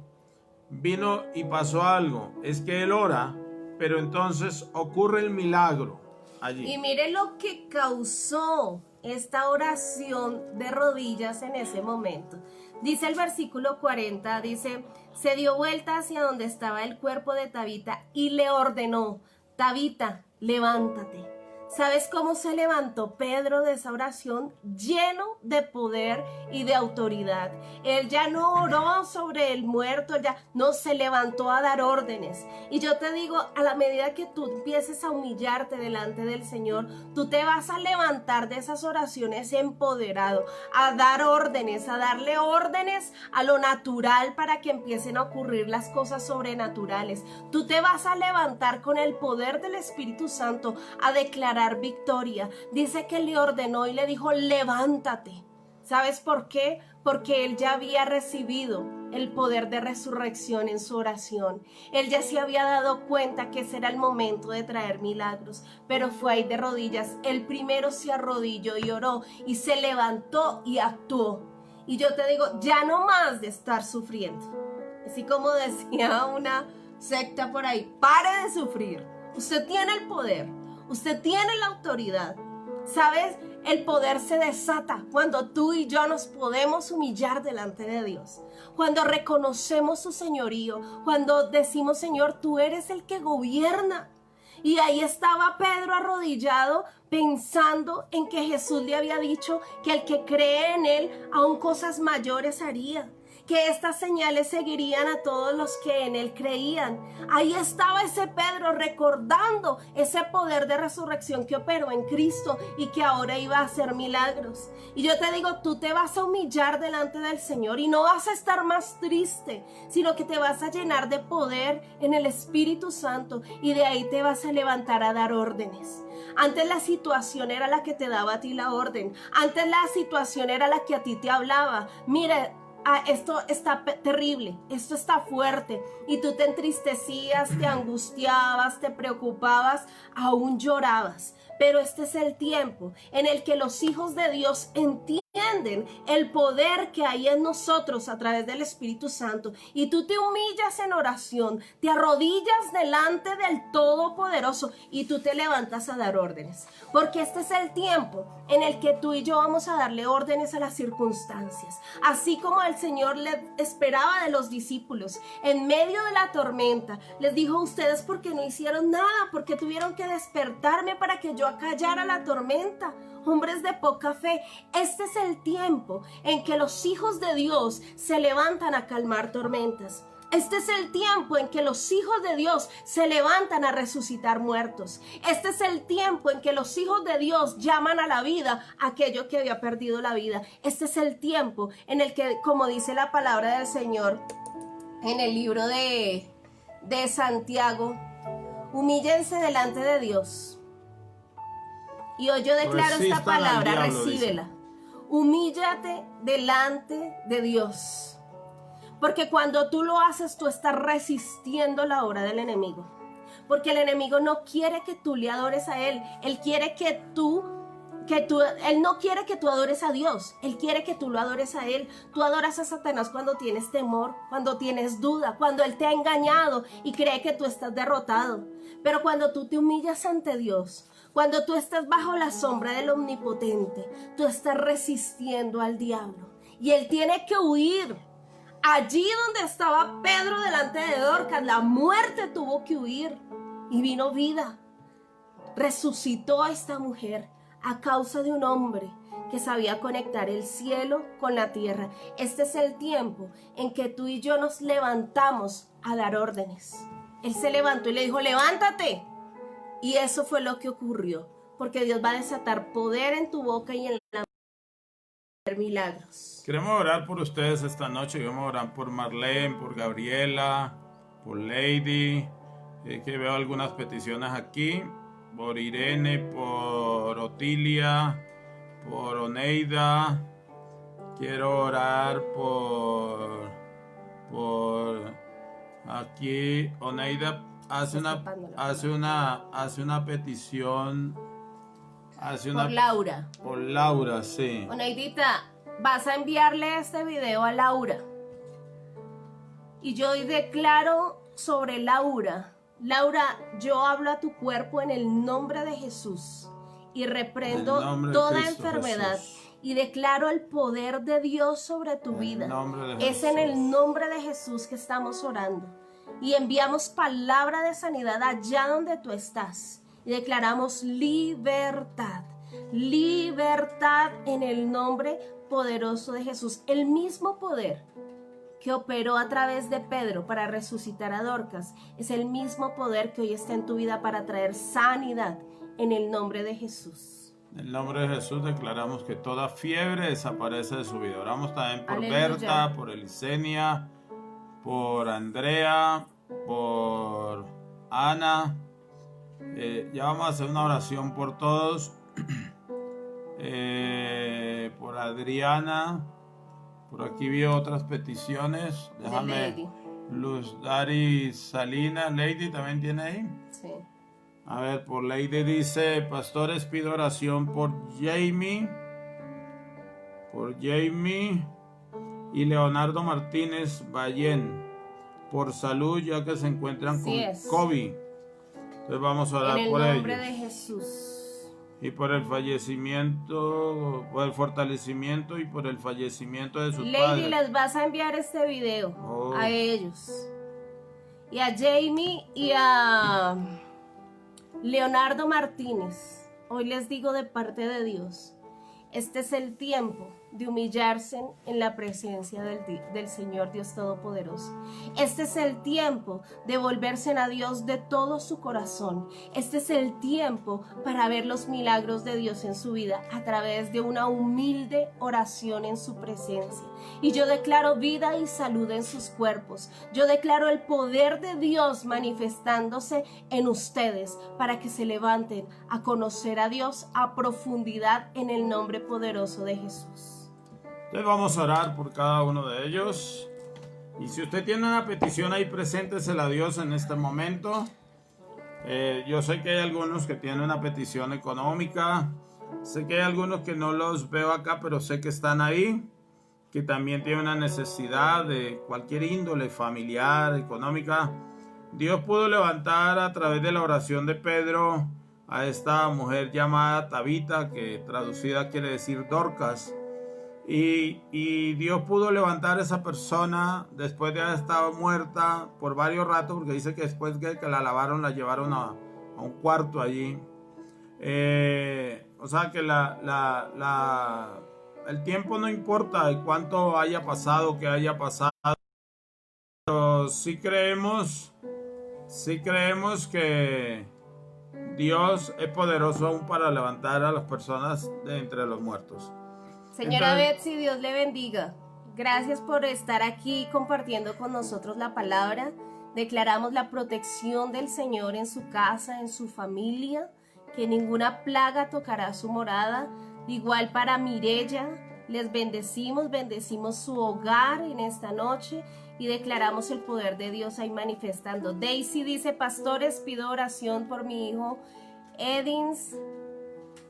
Speaker 1: vino y pasó algo. Es que él ora, pero entonces ocurre el milagro allí.
Speaker 3: Y mire lo que causó esta oración de rodillas en ese momento. Dice el versículo 40, dice, se dio vuelta hacia donde estaba el cuerpo de Tabita y le ordenó, Tabita, levántate. ¿Sabes cómo se levantó Pedro de esa oración? Lleno de poder y de autoridad. Él ya no oró sobre el muerto, ya no, se levantó a dar órdenes. Y yo te digo, a la medida que tú empieces a humillarte delante del Señor, tú te vas a levantar de esas oraciones empoderado, a dar órdenes, a darle órdenes a lo natural para que empiecen a ocurrir las cosas sobrenaturales. Tú te vas a levantar con el poder del Espíritu Santo a declarar victoria. Dice que le ordenó y le dijo, levántate. ¿Sabes por qué? Porque él ya había recibido el poder de resurrección en su oración. Él ya se había dado cuenta que ese era el momento de traer milagros, pero fue ahí de rodillas. Él primero se arrodilló y oró y se levantó y actuó. Y yo te digo, ya no más de estar sufriendo. Así como decía una secta por ahí, pare de sufrir. Usted tiene el poder. Usted tiene la autoridad. ¿Sabes? El poder se desata cuando tú y yo nos podemos humillar delante de Dios. Cuando reconocemos su señorío. Cuando decimos, Señor, tú eres el que gobierna. Y ahí estaba Pedro arrodillado pensando en que Jesús le había dicho que el que cree en él aún cosas mayores haría. Que estas señales seguirían a todos los que en él creían. Ahí estaba ese Pedro recordando ese poder de resurrección que operó en Cristo y que ahora iba a hacer milagros. Y yo te digo, tú te vas a humillar delante del Señor y no vas a estar más triste, sino que te vas a llenar de poder en el Espíritu Santo y de ahí te vas a levantar a dar órdenes. Antes la situación era la que te daba a ti la orden. Antes la situación era la que a ti te hablaba. Mira, esto está terrible, esto está fuerte, y tú te entristecías, te angustiabas, te preocupabas, aún llorabas. Pero este es el tiempo en el que los hijos de Dios entienden el poder que hay en nosotros a través del Espíritu Santo, y tú te humillas en oración, te arrodillas delante del Todopoderoso y tú te levantas a dar órdenes, porque este es el tiempo en el que tú y yo vamos a darle órdenes a las circunstancias, así como el Señor le esperaba de los discípulos en medio de la tormenta. Les dijo, ustedes porque no hicieron nada, porque tuvieron que despertarme para que yo acallara la tormenta. Hombres de poca fe. Este es el tiempo en que los hijos de Dios se levantan a calmar tormentas. Este es el tiempo en que los hijos de Dios se levantan a resucitar muertos. Este es el tiempo en que los hijos de Dios llaman a la vida a aquello que había perdido la vida. Este es el tiempo en el que, como dice la palabra del Señor en el libro de Santiago, humíllense delante de Dios. Y hoy yo declaro esta palabra, recíbela. Humíllate delante de Dios. Porque cuando tú lo haces, tú estás resistiendo la obra del enemigo. Porque el enemigo no quiere que tú le adores a él. Él quiere él no quiere que tú adores a Dios. Él quiere que tú lo adores a él. Tú adoras a Satanás cuando tienes temor, cuando tienes duda, cuando él te ha engañado y cree que tú estás derrotado. Pero cuando tú te humillas ante Dios, cuando tú estás bajo la sombra del Omnipotente, tú estás resistiendo al diablo y él tiene que huir. Allí donde estaba Pedro delante de Dorcas, la muerte tuvo que huir y vino vida. Resucitó a esta mujer a causa de un hombre que sabía conectar el cielo con la tierra. Este es el tiempo en que tú y yo nos levantamos a dar órdenes. Él se levantó y le dijo, levántate. Y eso fue lo que ocurrió, porque Dios va a desatar poder en tu boca y en la milagros.
Speaker 1: Queremos orar por ustedes esta noche. Queremos orar por Marlene, por Gabriela, por Lady, que veo algunas peticiones aquí, por Irene, por Otilia, por Oneida. Quiero orar por aquí. Oneida hace una petición.
Speaker 3: Por Laura.
Speaker 1: Por Laura, sí.
Speaker 3: Oneidita, vas a enviarle este video a Laura. Y yo hoy declaro sobre Laura. Laura, yo hablo a tu cuerpo en el nombre de Jesús y reprendo toda enfermedad. Jesús. Y declaro el poder de Dios sobre tu vida. Es en el nombre de Jesús que estamos orando. Y enviamos palabra de sanidad allá donde tú estás. Y declaramos libertad. Libertad en el nombre poderoso de Jesús. El mismo poder que operó a través de Pedro para resucitar a Dorcas es el mismo poder que hoy está en tu vida para traer sanidad en el nombre de Jesús.
Speaker 1: En el nombre de Jesús declaramos que toda fiebre desaparece de su vida. Oramos también por
Speaker 3: Aleluya.
Speaker 1: Berta, por Elisenia, por Andrea, por Ana. Ya vamos a hacer una oración por todos. Por Adriana. Por aquí vi otras peticiones. Déjame. Luz Dari Salinas. Lady también tiene ahí.
Speaker 3: Sí.
Speaker 1: A ver, por Lady dice: pastores, pido oración por Jamie. Por Jamie y Leonardo Martínez Ballén. Por salud, ya que se encuentran con COVID. Entonces vamos a orar por ellos.
Speaker 3: En el nombre de Jesús.
Speaker 1: Y por el fallecimiento, por el fortalecimiento y por el fallecimiento de sus padres.
Speaker 3: Lady, les vas a enviar este video a ellos. Y a Jamie y a Leonardo Martínez. Hoy les digo de parte de Dios, este es el tiempo de humillarse en la presencia del Señor Dios Todopoderoso. Este es el tiempo de volverse a Dios de todo su corazón. Este es el tiempo para ver los milagros de Dios en su vida a través de una humilde oración en su presencia. Y yo declaro vida y salud en sus cuerpos. Yo declaro el poder de Dios manifestándose en ustedes para que se levanten a conocer a Dios a profundidad en el nombre poderoso de Jesús.
Speaker 1: Entonces vamos a orar por cada uno de ellos. Y si usted tiene una petición ahí, preséntesela a Dios en este momento. Yo sé que hay algunos que tienen una petición económica. Sé que hay algunos que no los veo acá, pero sé que están ahí. Que también tienen una necesidad de cualquier índole, familiar, económica. Dios pudo levantar a través de la oración de Pedro a esta mujer llamada Tabita, que traducida quiere decir Dorcas. Y Dios pudo levantar a esa persona después de haber estado muerta por varios ratos, porque dice que después que la lavaron la llevaron a un cuarto allí. O sea que el tiempo no importa de cuánto haya pasado, que haya pasado, pero sí creemos que Dios es poderoso aún para levantar a las personas de entre los muertos.
Speaker 3: Señora Betsy, Dios le bendiga. Gracias por estar aquí compartiendo con nosotros la palabra. Declaramos la protección del Señor en su casa, en su familia, que ninguna plaga tocará su morada. Igual para Mirella, les bendecimos su hogar en esta noche y declaramos el poder de Dios ahí manifestando. Daisy dice: pastores, pido oración por mi hijo Edins,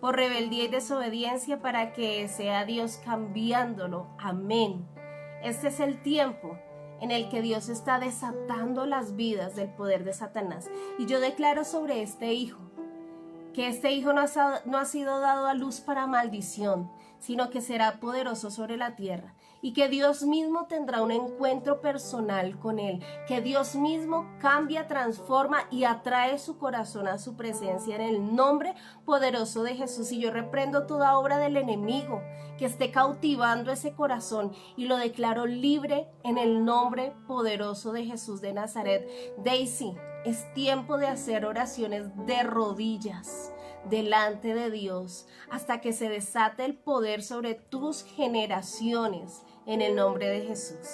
Speaker 3: por rebeldía y desobediencia, para que sea Dios cambiándolo. Amén. Este es el tiempo en el que Dios está desatando las vidas del poder de Satanás. Y yo declaro sobre este hijo, que este hijo no ha sido dado a luz para maldición, sino que será poderoso sobre la tierra y que Dios mismo tendrá un encuentro personal con él, que Dios mismo cambia, transforma y atrae su corazón a su presencia en el nombre poderoso de Jesús. Y yo reprendo toda obra del enemigo que esté cautivando ese corazón y lo declaro libre en el nombre poderoso de Jesús de Nazaret. Daisy, es tiempo de hacer oraciones de rodillas delante de Dios hasta que se desate el poder sobre tus generaciones en el nombre de Jesús.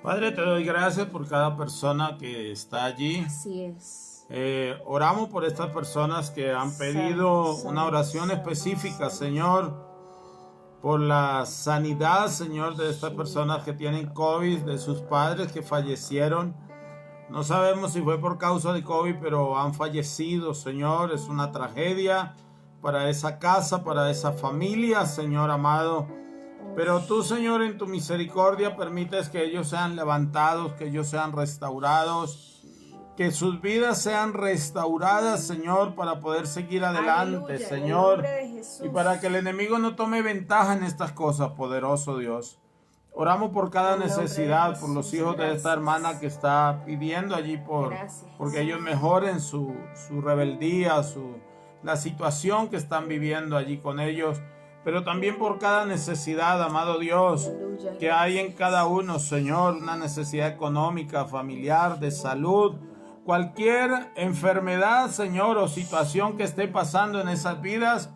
Speaker 1: Padre, te doy gracias por cada persona que está allí.
Speaker 3: Así es.
Speaker 1: Oramos por estas personas que han pedido una oración específica, Señor, por la sanidad, Señor, de estas personas que tienen COVID, de sus padres que fallecieron. No sabemos si fue por causa de COVID, pero han fallecido, Señor. Es una tragedia para esa casa, para esa familia, Señor amado. Pero tú, Señor, en tu misericordia permites que ellos sean levantados, que ellos sean restaurados, que sus vidas sean restauradas, Señor, para poder seguir adelante,
Speaker 3: Aleluya,
Speaker 1: Señor.
Speaker 3: en el nombre de Jesús.
Speaker 1: Y para que el enemigo no tome ventaja en estas cosas, poderoso Dios. Oramos por cada
Speaker 3: En el nombre de
Speaker 1: necesidad, por los
Speaker 3: Jesús,
Speaker 1: hijos de esta
Speaker 3: gracias.
Speaker 1: hermana que está pidiendo allí
Speaker 3: Gracias.
Speaker 1: porque ellos mejoren su rebeldía, la situación que están viviendo allí con ellos, pero también por cada necesidad, amado Dios,
Speaker 3: Aleluya.
Speaker 1: que hay en cada uno, Señor, una necesidad económica, familiar, de salud, cualquier enfermedad, Señor, o situación que esté pasando en esas vidas.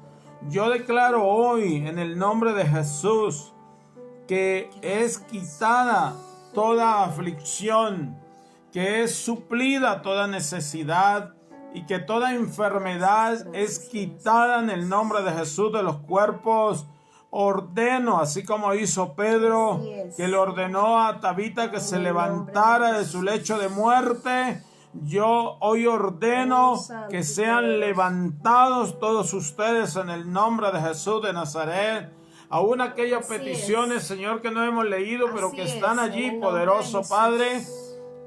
Speaker 1: Yo declaro hoy, en el nombre de Jesús, que es quitada toda aflicción, que es suplida toda necesidad y que toda enfermedad es quitada en el nombre de Jesús de los cuerpos. Ordeno, así como hizo Pedro, que le ordenó a Tabita que se levantara de su lecho de muerte. Yo hoy ordeno que sean levantados todos ustedes en el nombre de Jesús de Nazaret. Aún aquellas peticiones, Señor, que no hemos leído, pero que están allí, poderoso Padre.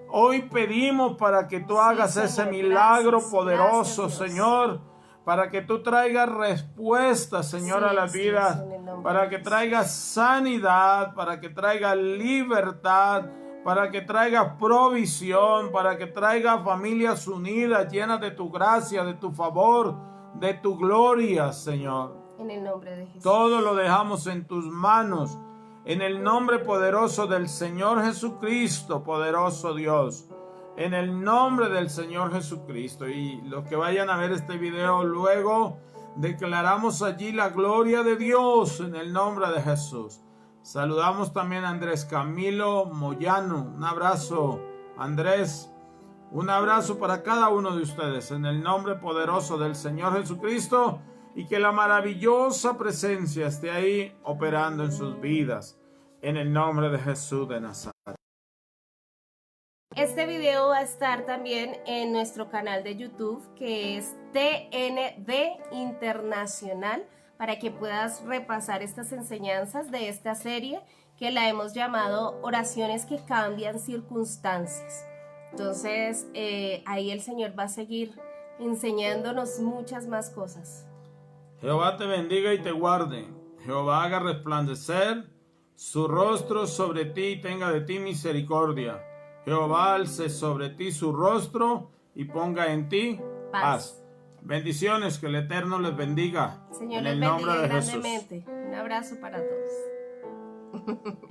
Speaker 1: Hoy pedimos para que tú hagas ese milagro poderoso, Señor, para que tú traigas respuesta, Señor, a las vidas, para que traigas sanidad, para que traigas libertad, para que traigas provisión, para que traigas familias unidas, llenas de tu gracia, de tu favor, de tu gloria, Señor.
Speaker 3: En el nombre de Jesús.
Speaker 1: Todo lo dejamos en tus manos, en el nombre poderoso del Señor Jesucristo, poderoso Dios, en el nombre del Señor Jesucristo. Y los que vayan a ver este video luego, declaramos allí la gloria de Dios en el nombre de Jesús. Saludamos también a Andrés Camilo Moyano. Un abrazo, Andrés. Un abrazo para cada uno de ustedes en el nombre poderoso del Señor Jesucristo. Y que la maravillosa presencia esté ahí operando en sus vidas. En el nombre de Jesús de Nazaret.
Speaker 3: Este video va a estar también en nuestro canal de YouTube, que es TND Internacional, para que puedas repasar estas enseñanzas de esta serie que la hemos llamado Oraciones que cambian circunstancias. Entonces, ahí el Señor va a seguir enseñándonos muchas más cosas.
Speaker 1: Jehová te bendiga y te guarde. Jehová haga resplandecer su rostro sobre ti y tenga de ti misericordia. Jehová alce sobre ti su rostro y ponga en ti paz. Bendiciones, que el Eterno les bendiga.
Speaker 3: Señor
Speaker 1: en
Speaker 3: les
Speaker 1: el nombre
Speaker 3: bendiga
Speaker 1: de Jesús.
Speaker 3: grandemente. Un abrazo para todos.